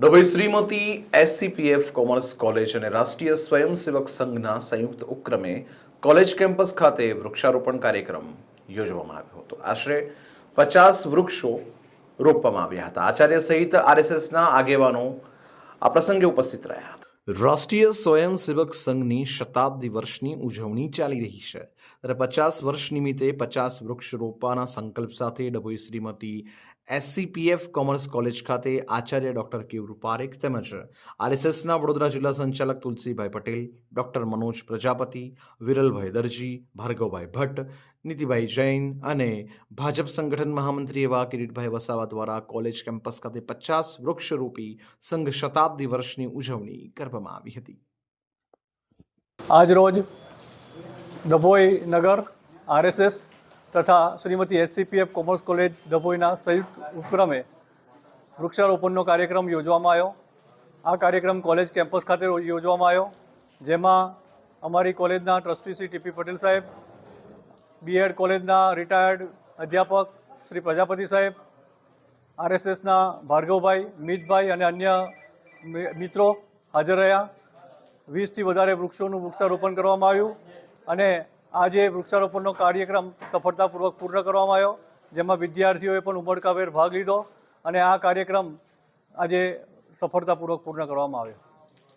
Dabhoi Shrimati SCPF commerce college અને રાષ્ટ્રીય સ્વયંસેવક સંઘના સંયુક્ત ઉપક્રમે કોલેજ કેમ્પસ ખાતે વૃક્ષારોપણ કાર્યક્રમ યોજવામાં આવ્યો હતો। આશરે 50 વૃક્ષો રોપવામાં આવ્યા હતા। આચાર્ય સહિત RSSના આગેવાનો આ પ્રસંગે ઉપસ્થિત રહ્યા હતા। રાષ્ટ્રીય સ્વયંસેવક સંઘની શતાબ્દી વર્ષની ઉજવણી ચાલી રહી છે, ત્યારે 50 વર્ષ નિમિત્તે 50 વૃક્ષ રોપવાના સંકલ્પ સાથે Dabhoi Shrimati SCPF commerce college ખાતે આચાર્ય ડોક્ટર કેયુર પારેખ તેમજ RSSના વડોદરા જિલ્લા સંચાલક તુલસીભાઈ પટેલ, ડોક્ટર મનોજ પ્રજાપતિ, વિરલભાઈ દરજી, ભાર્ગવભાઈ ભટ્ટ, નીતિભાઈ જૈન અને ભાજપ સંગઠન મહામંત્રી એવા કિરીટભાઈ વસાવા દ્વારા કોલેજ કેમ્પસ ખાતે 50 વૃક્ષ રોપી સંઘ શતાબ્દી વર્ષની ઉજવણી કરવામાં આવી હતી। આજ રોજ ડભોઈ નગર RSS તથા શ્રીમતી SCPF કોમર્સ કોલેજ ડભોઈના સંયુક્ત ઉપક્રમે વૃક્ષારોપણનો કાર્યક્રમ યોજવામાં આવ્યો। આ કાર્યક્રમ કોલેજ કેમ્પસ ખાતે યોજવામાં આવ્યો, જેમાં અમારી કોલેજના ટ્રસ્ટી શ્રી TP પટેલ સાહેબ, BEd કોલેજના રિટાયર્ડ અધ્યાપક શ્રી પ્રજાપતિ સાહેબ, RSSના ભાર્ગવભાઈ, મિતભાઈ અને અન્ય મિત્રો હાજર રહ્યા। 20થી વધારે વૃક્ષોનું વૃક્ષારોપણ કરવામાં આવ્યું અને આજે વૃક્ષારોપણનો કાર્યક્રમ સફળતાપૂર્વક પૂર્ણ કરવામાં આવ્યો, જેમાં વિદ્યાર્થીઓએ પણ ઉમળકાભેર ભાગ લીધો અને આ કાર્યક્રમ આજે સફળતાપૂર્વક પૂર્ણ કરવામાં આવ્યો।